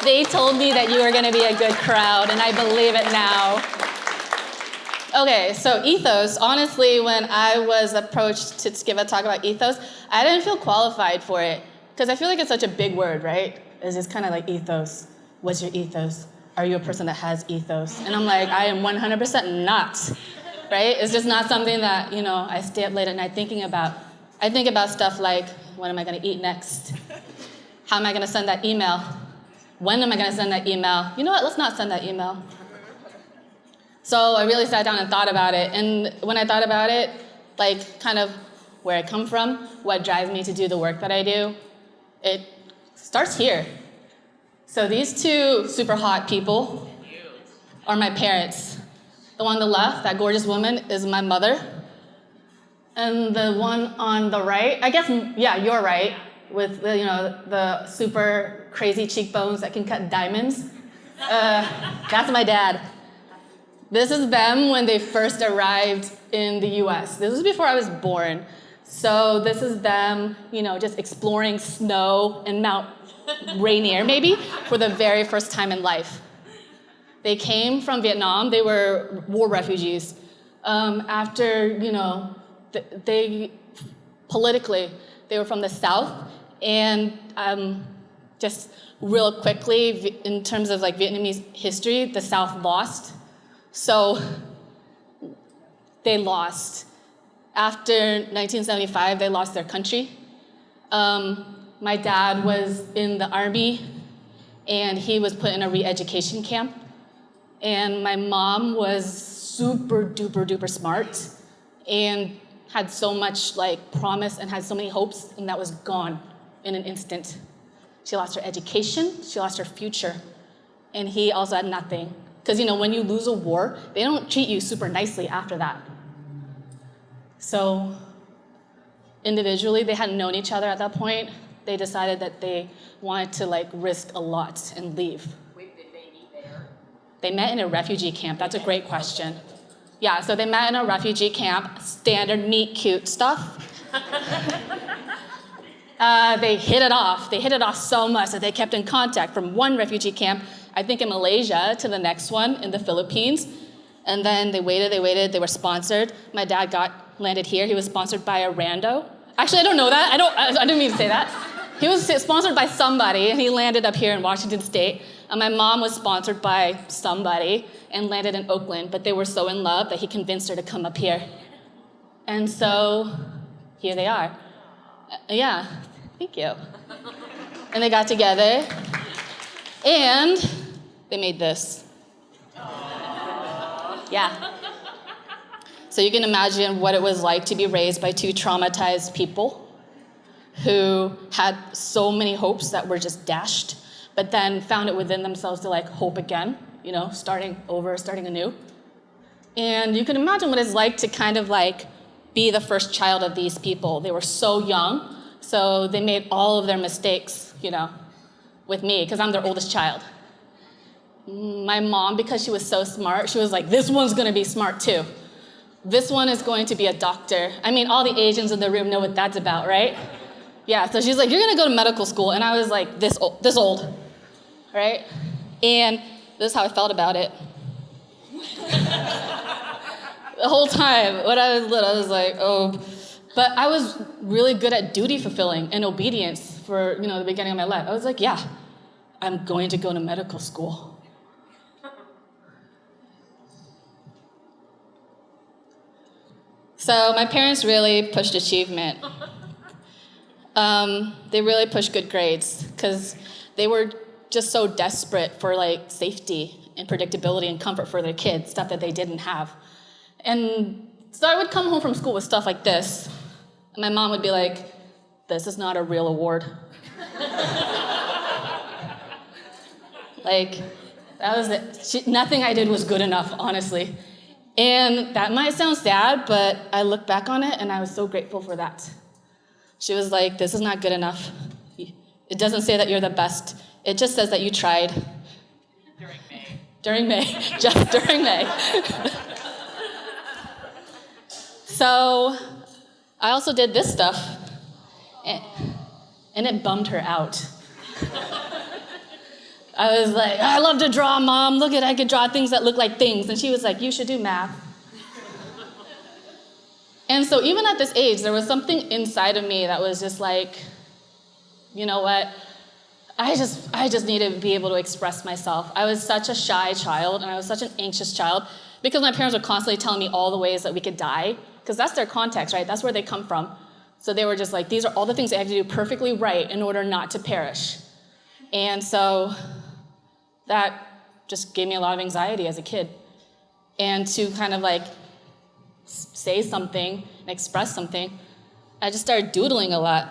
They told me that you were going to be a good crowd, and I believe it now. Okay, so ethos. Honestly, when I was approached to give a talk about ethos, I didn't feel qualified for it, because I feel like it's such a big word, right? It's just kind of like ethos. What's your ethos? Are you a person that has ethos? And I'm like, I am 100% not, right? It's just not something that, I stay up late at night thinking about. I think about stuff like, what am I going to eat next? How am I going to send that email? When am I going to send that email? You know what? Let's not send that email. So I really sat down and thought about it. And when I thought about it, like kind of where I come from, what drives me to do the work that I do, it starts here. So these two super hot people are my parents. The one on the left, that gorgeous woman, is my mother. And the one on the right, I guess, yeah, you're right, with the super crazy cheekbones that can cut diamonds. That's my dad. This is them when they first arrived in the US. This was before I was born. So this is them, just exploring snow and Mount Rainier, maybe, for the very first time in life. They came from Vietnam. They were war refugees. After, politically, they were from the South. And just real quickly, in terms of Vietnamese history, the South lost. So they lost. After 1975, they lost their country. My dad was in the army, and he was put in a re-education camp. And my mom was super duper duper smart and had so much promise and had so many hopes, and that was gone in an instant. She lost her education, she lost her future, and he also had nothing. Because when you lose a war, they don't treat you super nicely after that. So individually, they hadn't known each other at that point. They decided that they wanted to risk a lot and leave. Wait, did they meet there? They met in a refugee camp. That's a great question. Yeah, so they met in a refugee camp, standard meet cute stuff. They hit it off. They hit it off so much that they kept in contact from one refugee camp, I think in Malaysia, to the next one in the Philippines. And then they waited, they were sponsored. My dad landed here. He was sponsored by a rando. Actually, I don't know that. I didn't mean to say that. He was sponsored by somebody, and he landed up here in Washington State. And my mom was sponsored by somebody and landed in Oakland, but they were so in love that he convinced her to come up here. And so here they are. Yeah, thank you. And they got together, and they made this. Yeah. So you can imagine what it was like to be raised by two traumatized people who had so many hopes that were just dashed, but then found it within themselves to hope again, starting over, starting anew. And you can imagine what it's like to kind of be the first child of these people. They were so young, so they made all of their mistakes, with me, because I'm their oldest child. My mom, because she was so smart, she was like, this one's gonna be smart too. This one is going to be a doctor. I mean, all the Asians in the room know what that's about, right? Yeah, so she's like, you're gonna go to medical school. And I was like, this old, right? And this is how I felt about it. The whole time, when I was little, I was like, oh. But I was really good at duty fulfilling and obedience for, the beginning of my life. I was like, yeah, I'm going to go to medical school. So my parents really pushed achievement. They really pushed good grades because they were just so desperate for safety and predictability and comfort for their kids, stuff that they didn't have. And so I would come home from school with stuff like this, and my mom would be like, this is not a real award. That was it. Nothing I did was good enough, honestly. And that might sound sad, but I look back on it, and I was so grateful for that. She was like, this is not good enough. It doesn't say that you're the best. It just says that you tried. During May. During May. Just during May. So I also did this stuff, and it bummed her out. I was like, I love to draw, Mom. Look at, I could draw things that look like things. And she was like, you should do math. And so even at this age, there was something inside of me that was just like, you know what? I just need to be able to express myself. I was such a shy child, and I was such an anxious child because my parents were constantly telling me all the ways that we could die, because that's their context, right? That's where they come from. So they were just like, these are all the things I have to do perfectly right in order not to perish. And so that just gave me a lot of anxiety as a kid. And to kind of like say something and express something, I just started doodling a lot.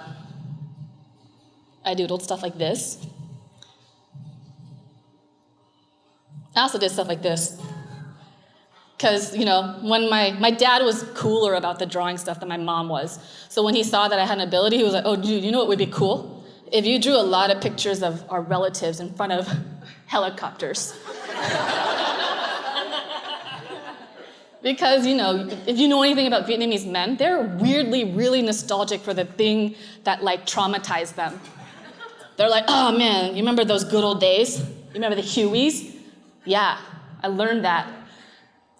I doodled stuff like this. I also did stuff like this. Because, you know, when my dad was cooler about the drawing stuff than my mom was. So when he saw that I had an ability, he was like, oh, dude, you know what would be cool? If you drew a lot of pictures of our relatives in front of helicopters. Because, you know, if you know anything about Vietnamese men, they're weirdly really nostalgic for the thing that, like, traumatized them. They're like, oh, man, you remember those good old days? You remember the Hueys? Yeah, I learned that.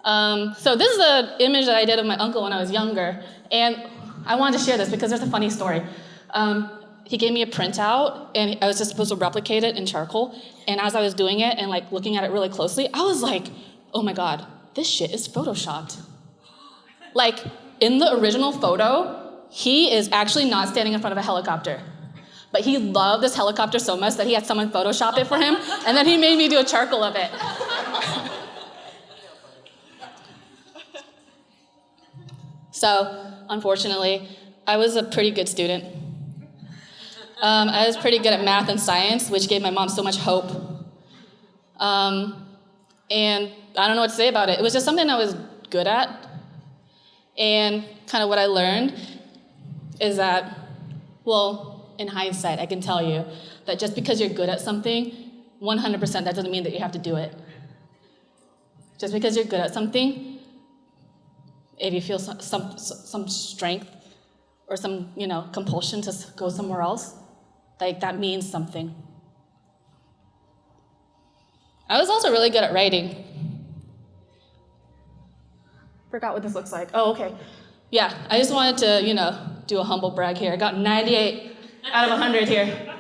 So this is an image that I did of my uncle when I was younger, and I wanted to share this because there's a funny story. He gave me a printout, and I was just supposed to replicate it in charcoal, and as I was doing it and like looking at it really closely, I was like, oh my God, this shit is photoshopped. Like, in the original photo, he is actually not standing in front of a helicopter. But he loved this helicopter so much that he had someone Photoshop it for him, and then he made me do a charcoal of it. So, unfortunately, I was a pretty good student. I was pretty good at math and science, which gave my mom so much hope. And I don't know what to say about it. It was just something I was good at. And kind of what I learned is that, well, in hindsight, I can tell you that just because you're good at something, 100% that doesn't mean that you have to do it. Just because you're good at something, if you feel some strength or some, you know, compulsion to go somewhere else, like that means something. I was also really good at writing. Forgot what this looks like. Oh, okay. Yeah, I just wanted to, you know, do a humble brag here. I got 98 out of 100 here.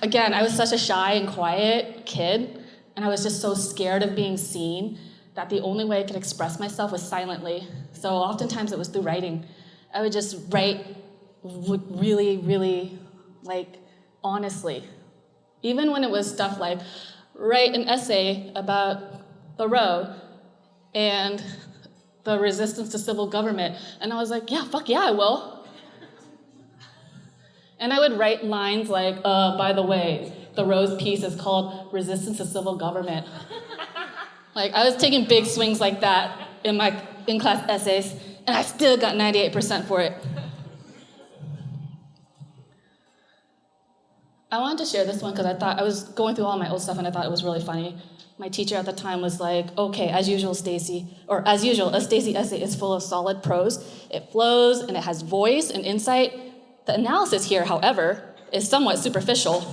Again, I was such a shy and quiet kid, and I was just so scared of being seen that the only way I could express myself was silently. So oftentimes it was through writing. I would just write really, really, like, honestly. Even when it was stuff like, write an essay about the road and the resistance to civil government. And I was like, yeah, fuck yeah, I will. And I would write lines like, by the way, the Rose piece is called Resistance to Civil Government. Like, I was taking big swings like that in my in-class essays, and I still got 98% for it. I wanted to share this one because I thought, I was going through all my old stuff and I thought it was really funny. My teacher at the time was like, okay, as usual, Stacy, or as usual, a Stacy essay is full of solid prose. It flows and it has voice and insight. The analysis here, however, is somewhat superficial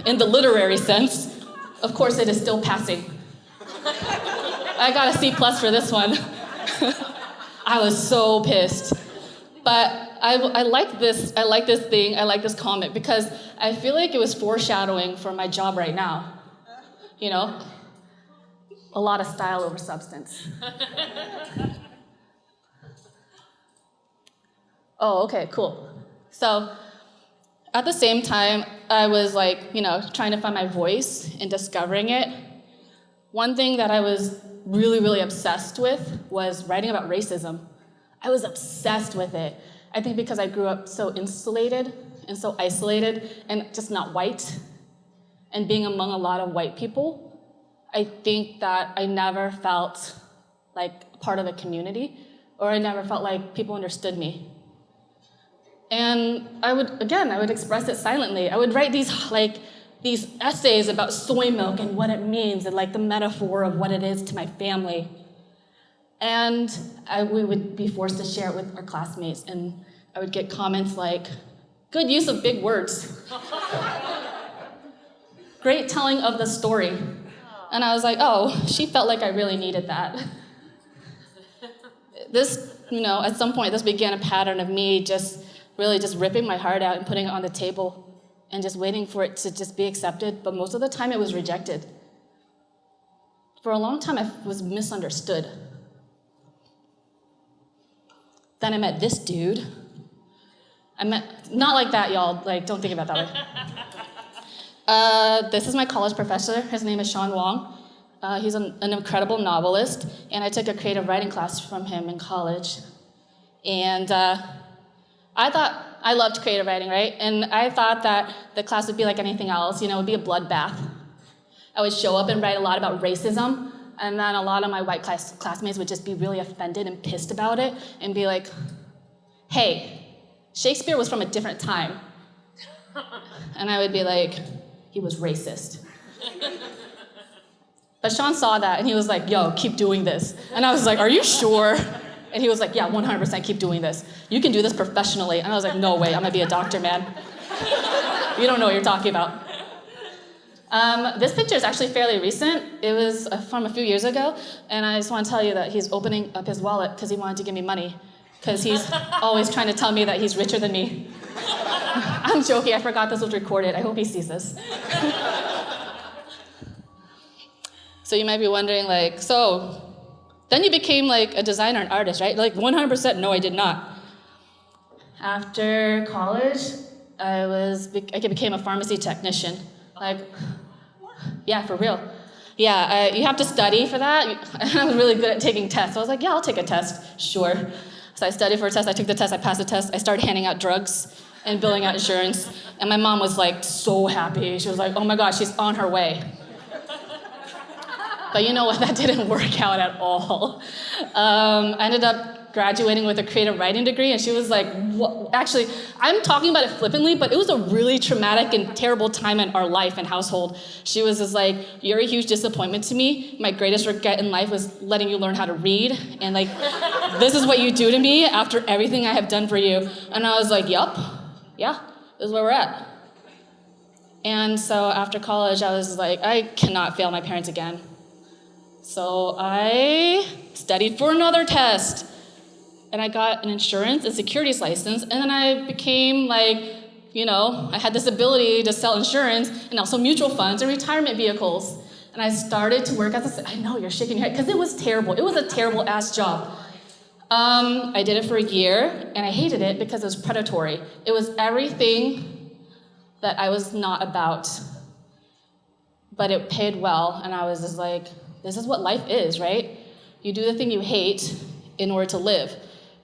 in the literary sense. Of course, it is still passing. I got a C+ for this one. I was so pissed. But I like this comment because I feel like it was foreshadowing for my job right now. You know? A lot of style over substance. Oh, okay, cool. So at the same time, I was like, you know, trying to find my voice and discovering it. One thing that I was really, really obsessed with was writing about racism. I was obsessed with it. I think because I grew up so insulated and so isolated and just not white, and being among a lot of white people, I think that I never felt like part of a community, or I never felt like people understood me. And I would express it silently. I would write these essays about soy milk and what it means and like the metaphor of what it is to my family. And we would be forced to share it with our classmates, and I would get comments like, Good use of big words. Great telling of the story. And I was like, oh, she felt like I really needed that. This, at some point, this began a pattern of me just ripping my heart out and putting it on the table and just waiting for it to just be accepted. But most of the time, it was rejected. For a long time, I was misunderstood. Then I met this dude. Not like that, y'all. Like, don't think about that way. This is my college professor. His name is Sean Wong. He's an incredible novelist, and I took a creative writing class from him in college. And I loved creative writing, right? And I thought that the class would be like anything else. It would be a bloodbath. I would show up and write a lot about racism, and then a lot of my white classmates would just be really offended and pissed about it and be like, hey, Shakespeare was from a different time. And I would be like, he was racist. But Sean saw that and he was like, yo, keep doing this. And I was like, are you sure? And he was like, yeah, 100% keep doing this. You can do this professionally. And I was like, no way, I'm gonna be a doctor, man. You don't know what you're talking about. This picture is actually fairly recent. It was from a few years ago. And I just want to tell you that he's opening up his wallet because he wanted to give me money. Because he's always trying to tell me that he's richer than me. I'm joking, I forgot this was recorded. I hope he sees this. So you might be wondering, then you became like a designer and artist, right? Like 100% no, I did not. After college, I became a pharmacy technician. Yeah, for real. Yeah, you have to study for that. I was really good at taking tests. So I was like, yeah, I'll take a test, sure. So I studied for a test, I took the test, I passed the test, I started handing out drugs and billing out insurance. And my mom was like so happy. She was like, oh my gosh, she's on her way. But you know what, that didn't work out at all. I ended up graduating with a creative writing degree, and she was like, what? Actually, I'm talking about it flippantly, but it was a really traumatic and terrible time in our life and household. She was just like, you're a huge disappointment to me. My greatest regret in life was letting you learn how to read, and this is what you do to me after everything I have done for you. And I was like, yup, yeah, this is where we're at. And so after college, I was like, I cannot fail my parents again. So I studied for another test. And I got an insurance and securities license, and then I became I had this ability to sell insurance and also mutual funds and retirement vehicles. And I started to work I know you're shaking your head, because it was terrible. It was a terrible ass job. I did it for a year, and I hated it because it was predatory. It was everything that I was not about. But it paid well, and I was just like, this is what life is, right? You do the thing you hate in order to live.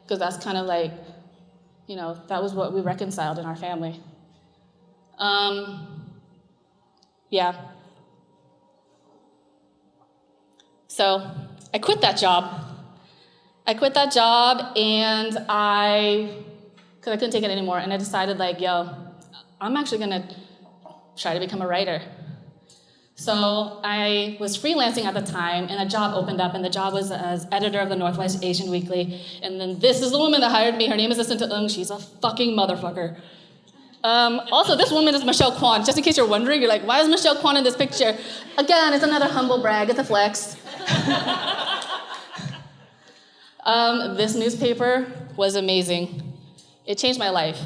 Because that's kind of that was what we reconciled in our family. Yeah. So I quit that job. And because I couldn't take it anymore, and I decided I'm actually gonna try to become a writer. So I was freelancing at the time, and a job opened up, and the job was as editor of the Northwest Asian Weekly. And then this is the woman that hired me. Her name is Jacinta Ng. She's a fucking motherfucker. Also, this woman is Michelle Kwan. Just in case you're wondering, you're like, why is Michelle Kwan in this picture? Again, it's another humble brag. It's a flex. This newspaper was amazing. It changed my life.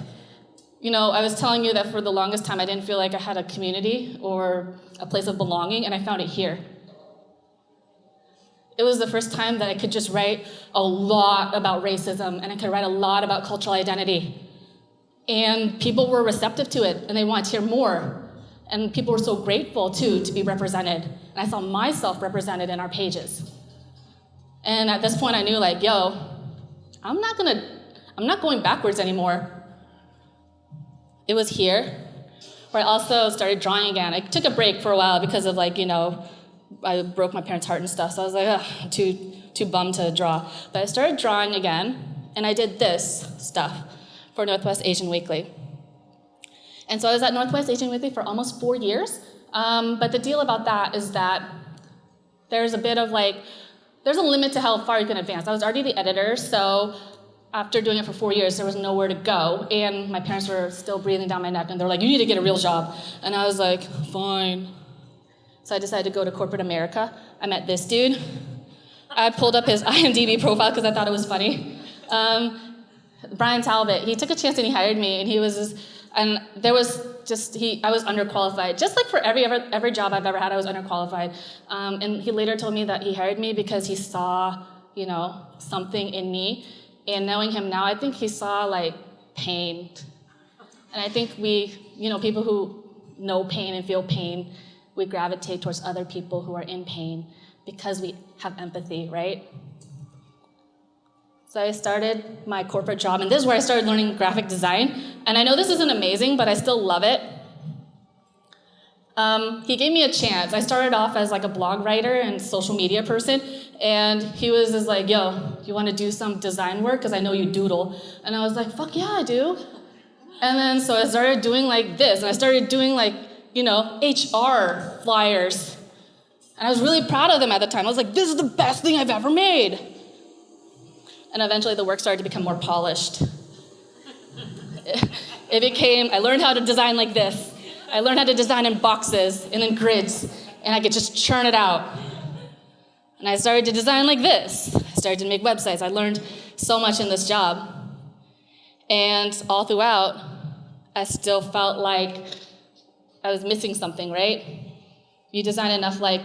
I was telling you that for the longest time, I didn't feel like I had a community or a place of belonging, and I found it here. It was the first time that I could just write a lot about racism, and I could write a lot about cultural identity. And people were receptive to it, and they wanted to hear more. And people were so grateful, too, to be represented. And I saw myself represented in our pages. And at this point, I knew, I'm not going backwards anymore. It was here where I also started drawing again. I took a break for a while because of I broke my parents' heart and stuff, so I was like, too bummed to draw. But I started drawing again, and I did this stuff for Northwest Asian Weekly. And so I was at Northwest Asian Weekly for almost 4 years. But the deal about that is that there's a bit of there's a limit to how far you can advance. I was already the editor, so after doing it for 4 years, there was nowhere to go, and my parents were still breathing down my neck, and they're like, you need to get a real job. And I was like, fine. So I decided to go to corporate America. I met this dude. I pulled up his IMDb profile because I thought it was funny. Brian Talbot, he took a chance and he hired me, and I was underqualified. Just like for every job I've ever had, I was underqualified. And he later told me that he hired me because he saw, something in me. And knowing him now, I think he saw like pain. And I think people who know pain and feel pain, we gravitate towards other people who are in pain because we have empathy, right? So I started my corporate job, and this is where I started learning graphic design. And I know this isn't amazing, but I still love it. He gave me a chance. I started off as like a blog writer and social media person, and he was just like, yo, you want to do some design work? Because I know you doodle. And I was like, fuck yeah, I do. And then so I started doing like this, and I started doing like, HR flyers. And I was really proud of them at the time. I was like, this is the best thing I've ever made. And eventually the work started to become more polished. I learned how to design like this. I learned how to design in boxes and in grids, and I could just churn it out. And I started to design like this. I started to make websites. I learned so much in this job. And all throughout, I still felt like I was missing something, right? You design enough like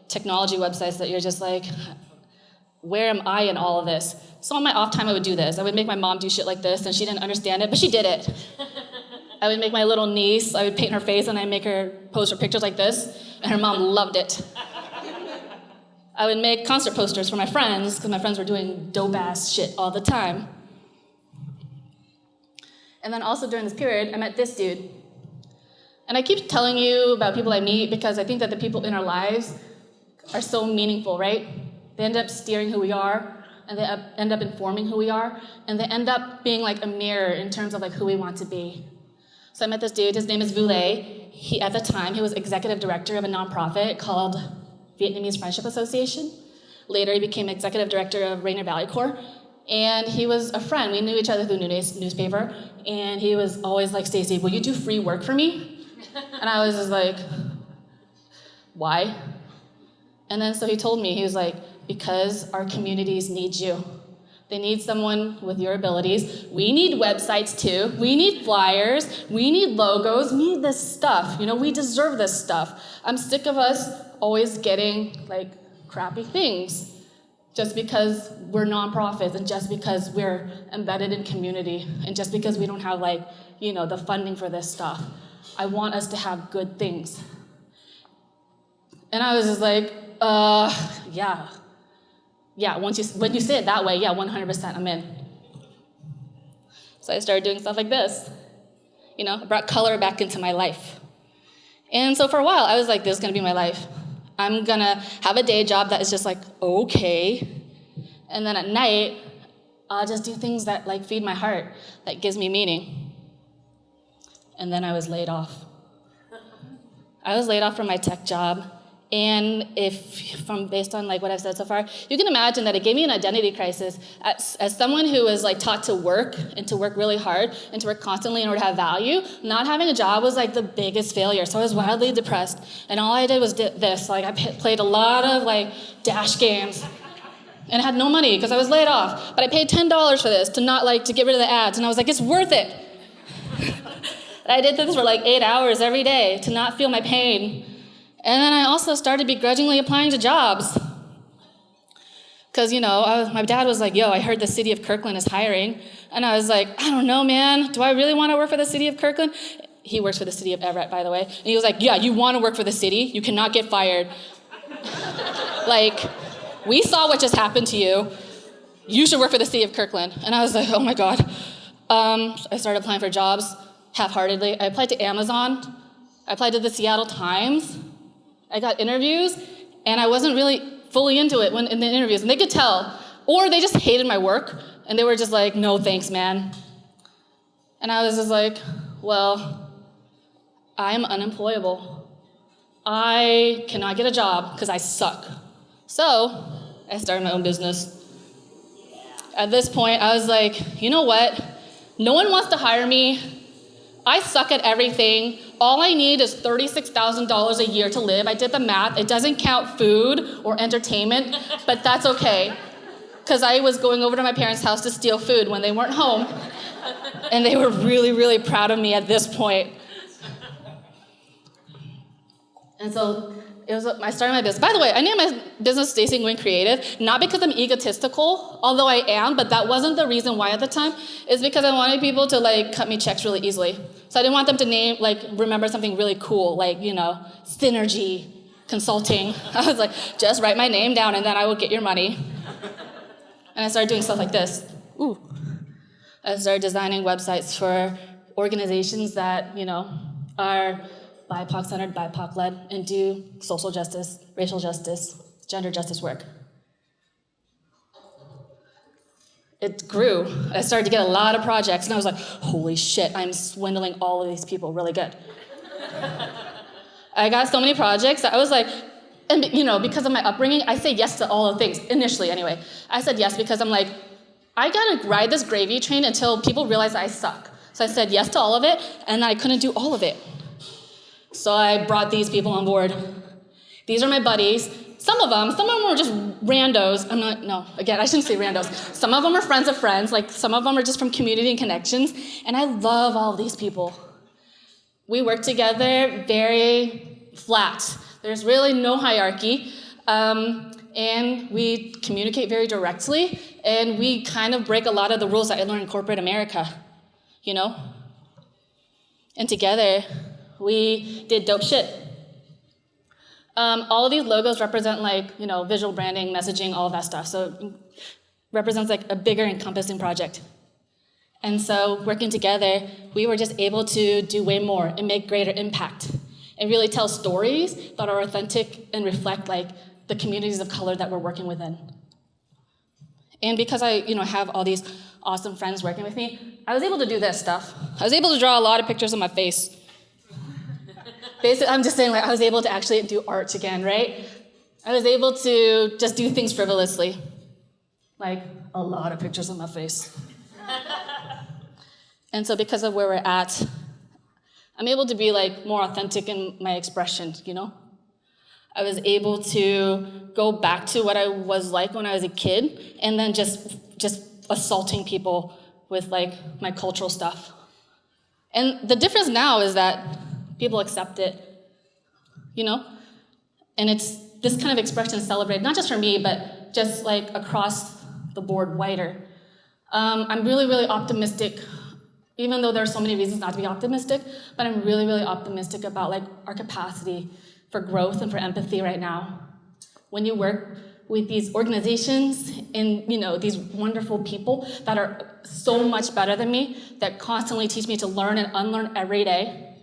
technology websites that you're just like, where am I in all of this? So on my off time, I would do this. I would make my mom do shit like this, and she didn't understand it, but she did it. I would make my little niece, I would paint her face, and I'd make her pose for pictures like this, and her mom loved it. I would make concert posters for my friends, because my friends were doing dope-ass shit all the time. And then also during this period, I met this dude. And I keep telling you about people I meet because I think that the people in our lives are so meaningful, right? They end up steering who we are, and they end up informing who we are, and they end up being like a mirror in terms of like who we want to be. So I met this dude, his name is Vule. At the time, he was executive director of a nonprofit called Vietnamese Friendship Association. Later, he became executive director of Rainier Valley Corps, and he was a friend. We knew each other through newspaper, and he was always like, Stacy, will you do free work for me? And I was just like, why? And then so he told me, he was like, because our communities need you. They need someone with your abilities. We need websites too. We need flyers. We need logos. We need this stuff. We deserve this stuff. I'm sick of us always getting like crappy things just because we're nonprofits and just because we're embedded in community and just because we don't have like, the funding for this stuff. I want us to have good things. And I was just like, yeah. Yeah, when you say it that way, yeah, 100% I'm in. So I started doing stuff like this. I brought color back into my life. And so for a while, I was like, this is gonna be my life. I'm gonna have a day job that is just like, okay. And then at night, I'll just do things that like feed my heart, that gives me meaning. And then I was laid off. I was laid off from my tech job. And based on like what I've said so far, you can imagine that it gave me an identity crisis. As someone who was like taught to work and to work really hard and to work constantly in order to have value, not having a job was like the biggest failure. So I was wildly depressed, and all I did was this. Like I played a lot of like Dash games, and I had no money because I was laid off. But I paid $10 for this to get rid of the ads, and I was like, it's worth it. And I did this for like 8 hours every day to not feel my pain. And then I also started begrudgingly applying to jobs. Because, my dad was like, yo, I heard the city of Kirkland is hiring. And I was like, I don't know, man. Do I really want to work for the city of Kirkland? He works for the city of Everett, by the way. And he was like, yeah, you want to work for the city? You cannot get fired. Like, we saw what just happened to you. You should work for the city of Kirkland. And I was like, oh my God. I started applying for jobs half-heartedly. I applied to Amazon. I applied to the Seattle Times. I got interviews, and I wasn't really fully into it in the interviews, and they could tell. Or they just hated my work, and they were just like, no thanks, man. And I was just like, well, I'm unemployable. I cannot get a job because I suck. So I started my own business. At this point, I was like, you know what? No one wants to hire me. I suck at everything. All I need is $36,000 a year to live. I did the math. It doesn't count food or entertainment, but that's okay. Because I was going over to my parents' house to steal food when they weren't home. And they were really, really proud of me at this point. And so I started my business. By the way, I named my business Stacy Nguyen Creative, not because I'm egotistical, although I am, but that wasn't the reason why at the time. It's because I wanted people to cut me checks really easily. So I didn't want them to remember something really cool, Synergy Consulting. I was like, just write my name down and then I will get your money. And I started doing stuff like this. Ooh. I started designing websites for organizations that, are BIPOC-centered, BIPOC-led, and do social justice, racial justice, gender justice work. It grew. I started to get a lot of projects, and I was like, holy shit, I'm swindling all of these people really good. I got so many projects that I was like, and because of my upbringing, I say yes to all of things, initially anyway. I said yes because I'm like, I gotta ride this gravy train until people realize I suck. So I said yes to all of it, and I couldn't do all of it. So I brought these people on board. These are my buddies. Some of them were just randos. I shouldn't say randos. Some of them are friends of friends. Some of them are just from community and connections. And I love all of these people. We work together very flat. There's really no hierarchy. And we communicate very directly. And we kind of break a lot of the rules that I learned in corporate America, And together, we did dope shit. All of these logos represent visual branding, messaging, all of that stuff. So it represents a bigger encompassing project. And so working together, we were just able to do way more and make greater impact and really tell stories that are authentic and reflect the communities of color that we're working within. And because I have all these awesome friends working with me, I was able to do this stuff. I was able to draw a lot of pictures of my face. Basically, I'm just saying, I was able to actually do art again, right? I was able to just do things frivolously. A lot of pictures of my face. And so because of where we're at, I'm able to be more authentic in my expression, I was able to go back to what I was like when I was a kid and then just assaulting people with my cultural stuff. And the difference now is that people accept it, And it's this kind of expression celebrated, not just for me, but just across the board wider. I'm really, really optimistic, even though there are so many reasons not to be optimistic, but I'm really, really optimistic about our capacity for growth and for empathy right now. When you work with these organizations and these wonderful people that are so much better than me, that constantly teach me to learn and unlearn every day,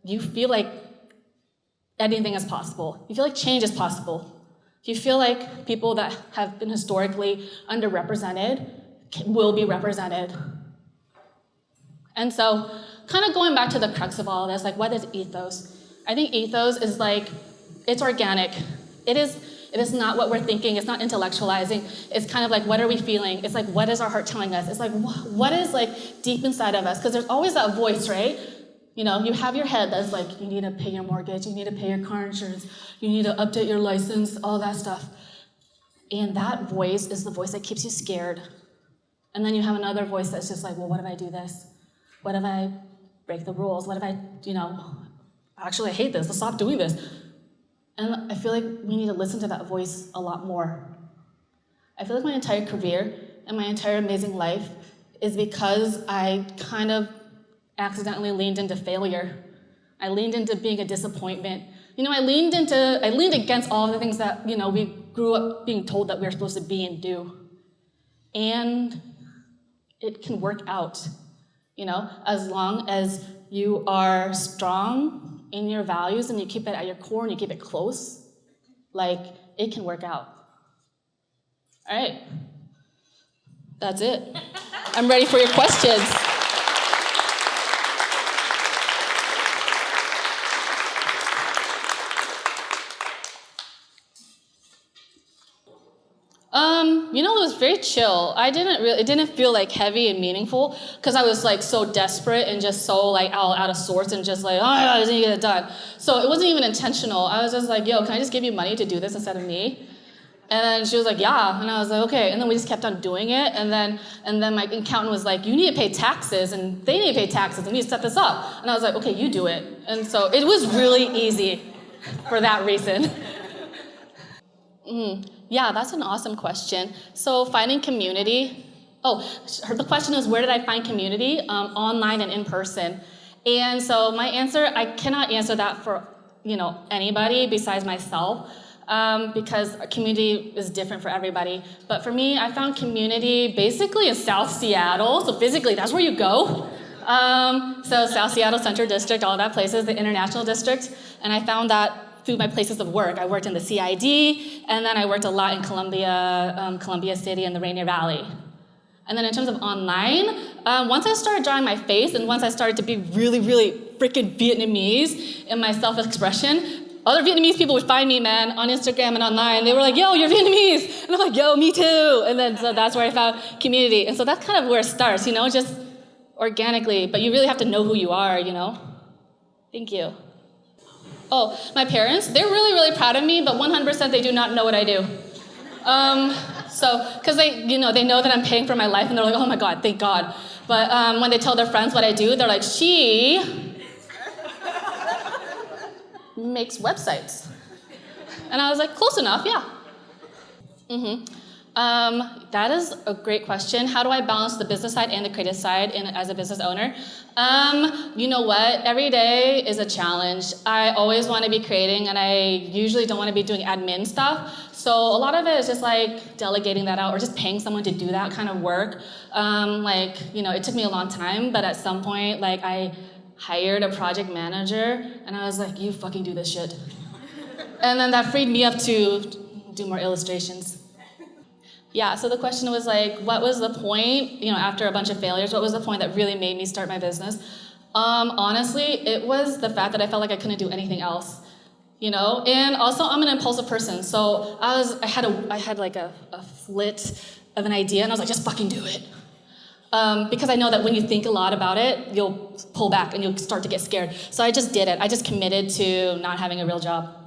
you feel like anything is possible. You feel like change is possible. You feel like people that have been historically underrepresented will be represented. And so, kind of going back to the crux of all of this, what is ethos? I think ethos is it's organic. It is not what we're thinking. It's not intellectualizing. It's kind of what are we feeling? It's what is our heart telling us? It's what is deep inside of us? Because there's always that voice, right? You have your head that's you need to pay your mortgage, you need to pay your car insurance, you need to update your license, all that stuff. And that voice is the voice that keeps you scared. And then you have another voice that's just well, what if I do this? What if I break the rules? What if I, actually I hate this, let's stop doing this. And I feel like we need to listen to that voice a lot more. I feel like my entire career and my entire amazing life is because I kind of accidentally leaned into failure. I leaned into being a disappointment. I leaned against all the things that, we grew up being told that we were supposed to be and do. And it can work out, as long as you are strong in your values and you keep it at your core and you keep it close, it can work out. All right. That's it. I'm ready for your questions. It was very chill. It didn't feel like heavy and meaningful because I was like so desperate and just so like all out of sorts and just like, oh my God, I just need to get it done. So it wasn't even intentional. I was just like, yo, can I just give you money to do this instead of me? And then she was like, yeah. And I was like, okay. And then we just kept on doing it. And then my accountant was like, you need to pay taxes and they need to pay taxes. And we need to set this up. And I was like, okay, you do it. And so it was really easy for that reason. Yeah, that's an awesome question. So finding community. The question is, where did I find community? Online and in person. And so my answer, I cannot answer that for anybody besides myself. Because community is different for everybody. But for me, I found community basically in South Seattle. So physically, that's where you go. So South Seattle Central District, all that places, the International District. And I found that through my places of work. I worked in the CID, and then I worked a lot in Columbia City and the Rainier Valley. And then in terms of online, once I started drawing my face and once I started to be really, really freaking Vietnamese in my self-expression, other Vietnamese people would find me, man, on Instagram and online. They were like, yo, you're Vietnamese. And I'm like, yo, me too. And then so that's where I found community. And so that's kind of where it starts, just organically. But you really have to know who you are, Thank you. Oh, my parents, they're really, really proud of me, but 100% they do not know what I do. Because they know that I'm paying for my life, and they're like, oh my God, thank God. But when they tell their friends what I do, they're like, she makes websites. And I was like, close enough, yeah. That is a great question. How do I balance the business side and the creative side as a business owner? You know what? Every day is a challenge. I always want to be creating, and I usually don't want to be doing admin stuff. So a lot of it is just like delegating that out or just paying someone to do that kind of work. It took me a long time, but at some point, I hired a project manager, and I was like, you fucking do this shit. And then that freed me up to do more illustrations. Yeah, so the question was what was the point, after a bunch of failures, what was the point that really made me start my business? Honestly, it was the fact that I felt like I couldn't do anything else, And also, I'm an impulsive person, so I had a flit of an idea, and I was like, just fucking do it. Because I know that when you think a lot about it, you'll pull back and you'll start to get scared. So I just did it. I just committed to not having a real job.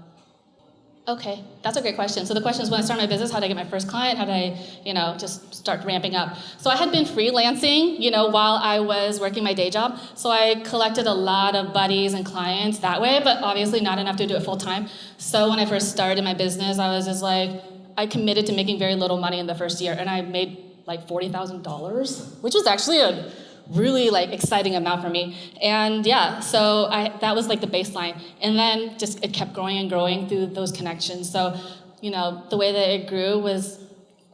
Okay, that's a great question. So the question is, when I started my business, how did I get my first client? How did I, just start ramping up? So I had been freelancing, while I was working my day job. So I collected a lot of buddies and clients that way, but obviously not enough to do it full time. So when I first started my business, I was just I committed to making very little money in the first year, and I made $40,000, which was actually a really exciting amount for me. And yeah, so that was the baseline. And then just it kept growing and growing through those connections. So, the way that it grew was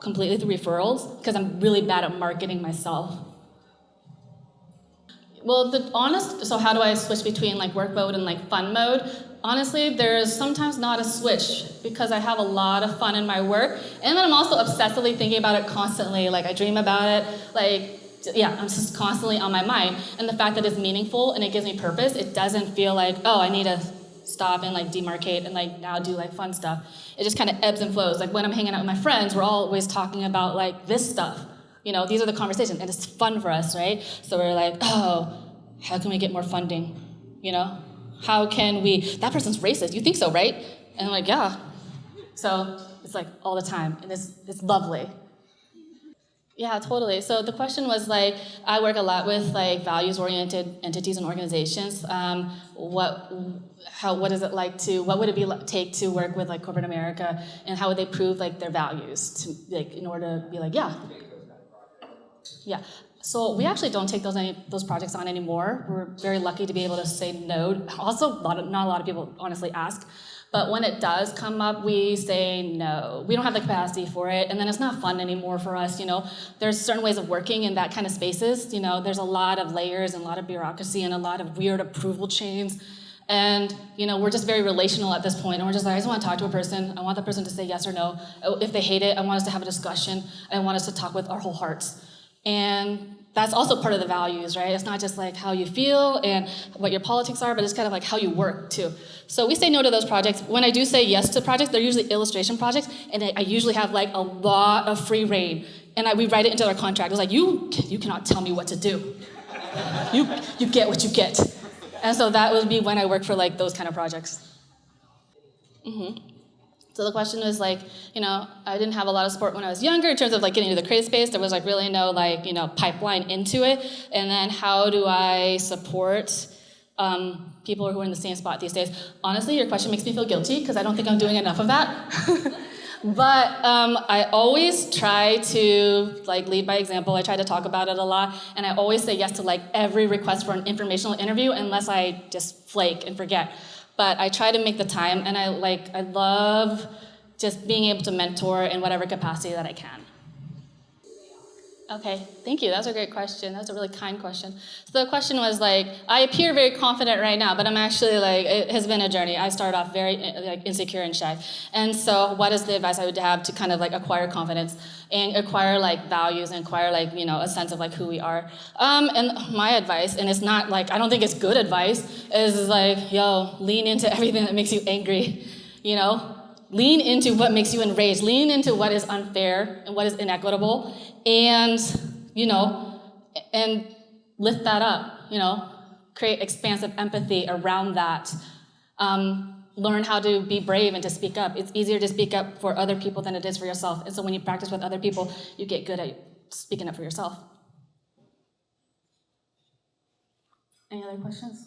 completely through referrals, because I'm really bad at marketing myself. Well, so how do I switch between work mode and fun mode? Honestly, there's sometimes not a switch, because I have a lot of fun in my work, and then I'm also obsessively thinking about it constantly. I dream about it, I'm just constantly on my mind. And the fact that it's meaningful and it gives me purpose, it doesn't feel I need to stop and demarcate and now do fun stuff. It just kind of ebbs and flows. When I'm hanging out with my friends, we're always talking about this stuff. These are the conversations, and it's fun for us, right? So we're how can we get more funding? How can we, that person's racist, you think so, right? And I'm yeah. So it's all the time, and it's lovely. Yeah, totally. So the question was I work a lot with values-oriented entities and organizations. What is it what would it take to work with corporate America, and how would they prove their values to in order to be yeah. So we actually don't take those projects on anymore. We're very lucky to be able to say no. Also, not a lot of people honestly ask. But when it does come up, we say no. We don't have the capacity for it, and then it's not fun anymore for us, There's certain ways of working in that kind of spaces, There's a lot of layers and a lot of bureaucracy and a lot of weird approval chains. And, we're just very relational at this point, and we're just I just want to talk to a person. I want the person to say yes or no. If they hate it, I want us to have a discussion. I want us to talk with our whole hearts. And that's also part of the values, right? It's not just like how you feel and what your politics are, but it's kind of like how you work too. So we say no to those projects. When I do say yes to projects, they're usually illustration projects, and I usually have like a lot of free reign, and we write it into our contract. It's like, you cannot tell me what to do. You get what you get. And so that would be when I work for like those kind of projects. So the question was like, I didn't have a lot of support when I was younger in terms of like getting into the creative space. There was like really no like, pipeline into it. And then how do I support people who are in the same spot these days? Honestly, your question makes me feel guilty because I don't think I'm doing enough of that. But I always try to like lead by example. I try to talk about it a lot, and I always say yes to like every request for an informational interview unless I just flake and forget. But I try to make the time, and I love just being able to mentor in whatever capacity that I can. Okay, thank you. That was a great question. That was a really kind question. So the question was like, I appear very confident right now, but I'm actually like, it has been a journey. I started off very like insecure and shy. And so what is the advice I would have to kind of like acquire confidence and acquire like values and acquire like, a sense of like who we are? And my advice, and it's not like, I don't think it's good advice, is like, lean into everything that makes you angry, Lean into what makes you enraged. Lean into what is unfair and what is inequitable, and and lift that up. Create expansive empathy around that. Learn how to be brave and to speak up. It's easier to speak up for other people than it is for yourself. And so when you practice with other people, you get good at speaking up for yourself. Any other questions?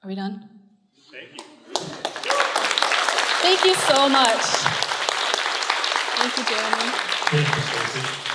Are we done? Thank you. Thank you so much. Thank you, Jeremy. Thank you, Stacy.